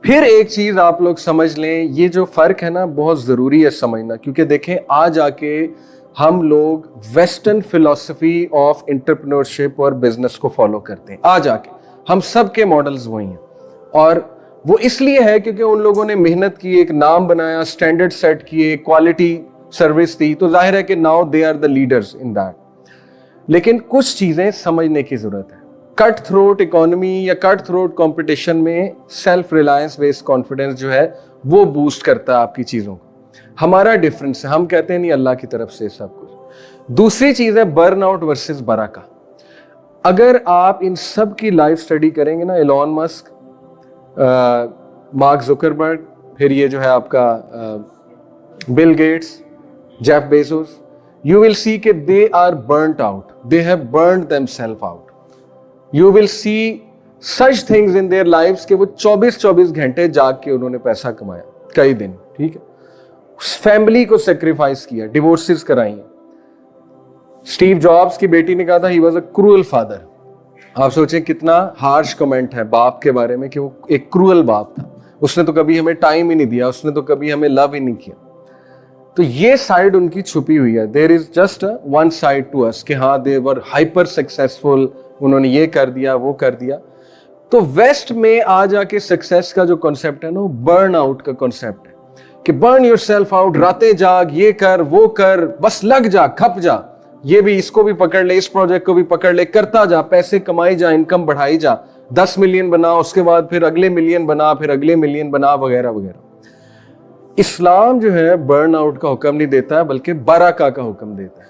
پھر ایک چیز آپ لوگ سمجھ لیں, یہ جو فرق ہے نا بہت ضروری ہے سمجھنا, کیونکہ دیکھیں آج آ کے ہم لوگ ویسٹرن فلسفی آف انٹرپرینورشپ اور بزنس کو فالو کرتے ہیں. آج آ کے ہم سب کے ماڈلز وہی ہیں, اور وہ اس لیے ہے کیونکہ ان لوگوں نے محنت کی, ایک نام بنایا, اسٹینڈرڈ سیٹ کیے, کوالٹی سروس دی, تو ظاہر ہے کہ now they are the leaders in that. لیکن کچھ چیزیں سمجھنے کی ضرورت ہے. کٹ تھروٹ اکانومی یا کٹ تھروٹ کمپٹیشن میں سیلف ریلائنس بیسڈ کانفیڈنس جو ہے وہ بوسٹ کرتا ہے آپ کی چیزوں کو. ہمارا ڈفرنس ہے, ہم کہتے ہیں نہیں اللہ کی طرف سے سب کچھ. دوسری چیز ہے برن آؤٹ ورسز برکہ. اگر آپ ان سب کی لائف اسٹڈی کریں گے نا, ایلون مسک, مارک زکربرگ, پھر یہ جو ہے آپ کا Bill Gates, Jeff Bezos, you will see کہ they are burnt out, they have burned themselves out. You will see such things in their lives کہ وہ 24 گھنٹے جاگ کے انہوں نے پیسہ کمایا, کئی دن, ٹھیک ہے, فیملی کو سیکریفائس کیا, ڈیورسز کرائی. اسٹیو جابس کی بیٹی نے کہا تھا he was a cruel father. آپ سوچیں کتنا ہارش کمنٹ ہے باپ کے بارے میں کہ وہ ایک کروئل باپ تھا, اس نے تو کبھی ہمیں ٹائم ہی نہیں دیا, اس نے تو کبھی ہمیں لو ہی نہیں کیا. تو یہ سائڈ ان کی چھپی ہوئی ہے. There is just one side to اس کہ ہاں دے ور ہائپر سکسیسفل, انہوں نے یہ کر دیا وہ کر دیا. تو ویسٹ میں آ جا کے سکسیس کا جو کنسپٹ ہے نا, وہ برن آؤٹ کا کنسپٹ ہے کہ برن یور سیلف آؤٹ, راتیں جاگ, یہ کر وہ کر, بس لگ جا, کھپ جا, یہ بھی اس کو بھی پکڑ لے, اس پروجیکٹ کو بھی پکڑ لے, کرتا جا, پیسے کمائی جا, انکم بڑھائی جا, 10 ملین بنا, اس کے بعد پھر اگلے ملین بنا, پھر اگلے ملین بنا, وغیرہ وغیرہ. اسلام جو ہے برن آؤٹ کا حکم نہیں دیتا ہے بلکہ برکہ کا حکم دیتا ہے.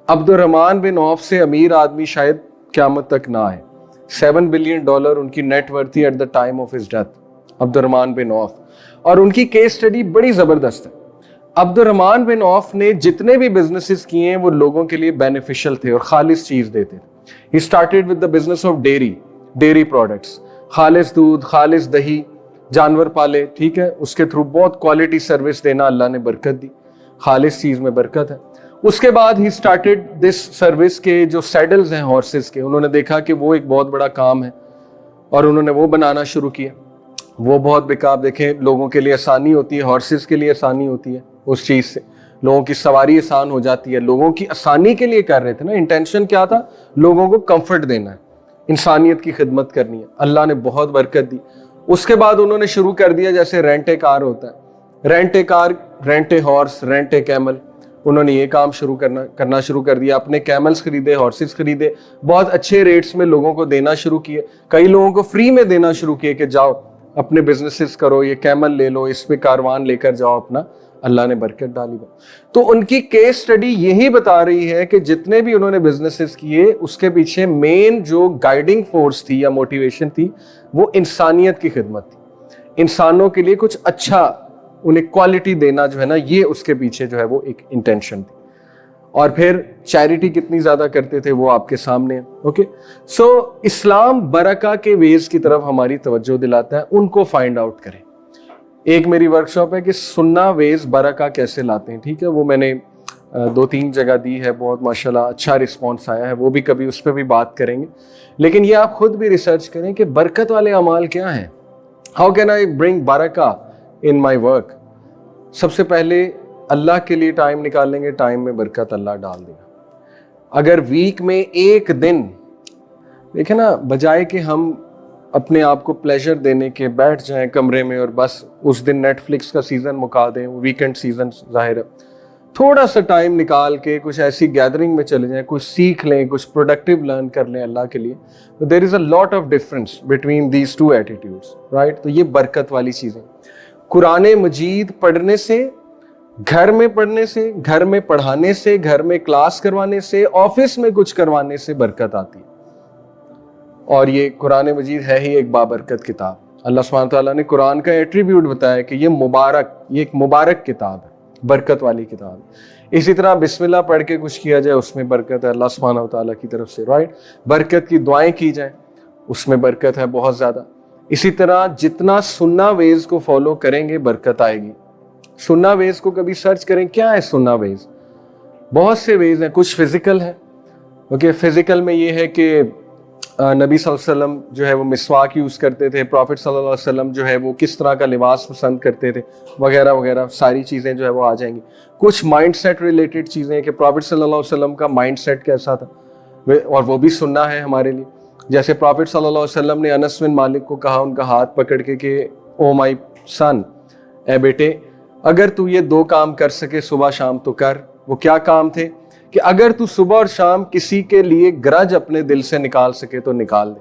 عبد الرحمن بن عوف سے امیر آدمی شاید قیامت تک نہ آئے. $7 بلین ان کی نیٹ ورتھ تھی at the time of his death, عبد الرحمن بن عوف. اور ان کی کیس سٹڈی بڑی زبردست ہے. عبد الرحمن بن عوف نے جتنے بھی بزنسز کیے ہیں وہ لوگوں کے لیے بینیفیشل تھے اور خالص چیز دیتے تھے. He started with the business of dairy products, خالص دودھ, خالص دہی, جانور پالے, ٹھیک ہے, اس کے تھرو بہت کوالٹی سروس دینا, اللہ نے برکت دی, خالص چیز میں برکت ہے. اس کے بعد ہی سٹارٹیڈ دس سروس کے جو سیڈلز ہیں ہارسز کے, انہوں نے دیکھا کہ وہ ایک بہت بڑا کام ہے اور انہوں نے وہ بنانا شروع کیا. وہ بہت بکا, دیکھیں لوگوں کے لیے آسانی ہوتی ہے, ہارسز کے لیے آسانی ہوتی ہے, اس چیز سے لوگوں کی سواری آسان ہو جاتی ہے. لوگوں کی آسانی کے لیے کر رہے تھے نا, انٹینشن کیا تھا, لوگوں کو کمفرٹ دینا ہے, انسانیت کی خدمت کرنی ہے. اللہ نے بہت برکت دی. اس کے بعد انہوں نے شروع کر دیا جیسے رینٹ اے کار ہوتا ہے, rent a car, rent a horse, rent a camel. انہوں نے یہ کام کرنا شروع کر دیا. اپنے کیملز خریدے, ہارسز خریدے, بہت اچھے ریٹس میں لوگوں کو دینا شروع کیے. کئی لوگوں کو فری میں دینا شروع کیے کہ جاؤ اپنے بزنسز کرو, یہ کیمل لے لو, اس پہ کاروان لے کر جاؤ اپنا. اللہ نے برکت ڈالی. تو ان کی کیس سٹڈی یہی بتا رہی ہے کہ جتنے بھی انہوں نے بزنسز کیے اس کے پیچھے مین جو گائیڈنگ فورس تھی یا موٹیویشن تھی وہ انسانیت کی خدمت تھی. انسانوں کے لیے کچھ اچھا انہیں کوالٹی دینا جو ہے نا, یہ اس کے پیچھے جو ہے وہ ایک انٹینشن تھی. اور پھر چیریٹی کتنی زیادہ کرتے تھے وہ آپ کے سامنے ہے. اوکے, سو اسلام برکہ کے ویز کی طرف ہماری توجہ دلاتا ہے, ان کو فائنڈ آؤٹ کریں. ایک میری ورکشاپ ہے کہ سننا ویز برکہ کیسے لاتے ہیں, ٹھیک ہے, وہ میں نے 2-3 جگہ دی ہے, بہت ماشاءاللہ اچھا رسپانس آیا ہے, وہ بھی کبھی اس پہ بھی بات کریں گے. لیکن یہ آپ خود بھی ریسرچ کریں کہ برکت والے اعمال کیا ہیں. ہاؤ کین آئی برنگ برکہ ان مائی ورک. سب سے پہلے اللہ کے لیے ٹائم نکالیں گے, ٹائم میں برکت اللہ ڈال دے گا. اگر ویک میں ایک دن دیکھیں نا, بجائے کہ ہم اپنے آپ کو پلیجر دینے کے بیٹھ جائیں کمرے میں اور بس اس دن نیٹ فلکس کا سیزن مکا دیں, ویکنڈ سیزن ظاہر ہے, تھوڑا سا ٹائم نکال کے کچھ ایسی گیدرنگ میں چلے جائیں, کچھ سیکھ لیں, کچھ پروڈکٹیو لرن کر لیں اللہ کے لیے. تو there is a lot of difference between these two attitudes, right. تو یہ برکت والی چیزیں. قرآن مجید پڑھنے سے, گھر میں پڑھنے سے, گھر میں پڑھانے سے, گھر میں کلاس کروانے سے, آفس میں کچھ کروانے سے برکت آتی ہے. اور یہ قرآن مجید ہے ہی ایک بابرکت کتاب. اللہ سبحانہ تعالیٰ نے قرآن کا ایٹریبیوٹ بتایا کہ یہ مبارک, یہ ایک مبارک کتاب ہے, برکت والی کتاب ہے. اسی طرح بسم اللہ پڑھ کے کچھ کیا جائے اس میں برکت ہے اللہ سبحانہ تعالیٰ کی طرف سے, رائٹ. برکت کی دعائیں کی جائیں اس میں برکت ہے بہت زیادہ. اسی طرح جتنا سننا ویز کو فالو کریں گے برکت آئے گی. سننا ویز کو کبھی سرچ کریں, کیا ہے سننا ویز. بہت سے ویز ہیں, کچھ فزیکل ہیں. اوکے, فزیکل میں یہ ہے کہ نبی صلی اللہ علیہ وسلم جو ہے وہ مسواک یوز کرتے تھے, پروفٹ صلی اللہ علیہ وسلم جو ہے وہ کس طرح کا لباس پسند کرتے تھے, وغیرہ وغیرہ ساری چیزیں جو ہے وہ آ جائیں گی. کچھ مائنڈ سیٹ ریلیٹڈ چیزیں کہ پروفٹ صلی اللہ علیہ وسلم کا مائنڈ سیٹ کیسا تھا, اور وہ بھی سننا ہے ہمارے لیے. جیسے پروفٹ صلی اللہ علیہ وسلم نے انس بن مالک کو کہا, ان کا ہاتھ پکڑ کے کہ او مائی سن, اے بیٹے اگر تو یہ 2 کام کر سکے صبح شام تو کر. وہ کیا کام تھے؟ کہ اگر تو صبح اور شام کسی کے لیے گرج اپنے دل سے نکال سکے تو نکال دے,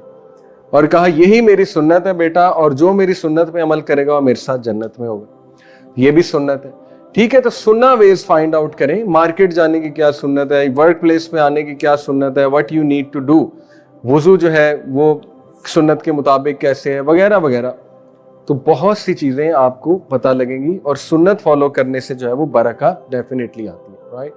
اور کہا یہی میری سنت ہے بیٹا, اور جو میری سنت پہ عمل کرے گا وہ میرے ساتھ جنت میں ہوگا. یہ بھی سنت ہے. ٹھیک ہے, تو سننا ویز فائنڈ آؤٹ کریں. مارکیٹ جانے کی کیا سنت ہے, ورک پلیس پہ آنے کی کیا سنت ہے, what you need to do, وضو جو ہے وہ سنت کے مطابق کیسے ہے, وغیرہ وغیرہ. تو بہت سی چیزیں آپ کو پتہ لگیں گی, اور سنت فالو کرنے سے جو ہے وہ برکت ڈیفینیٹلی آتی ہے, رائٹ.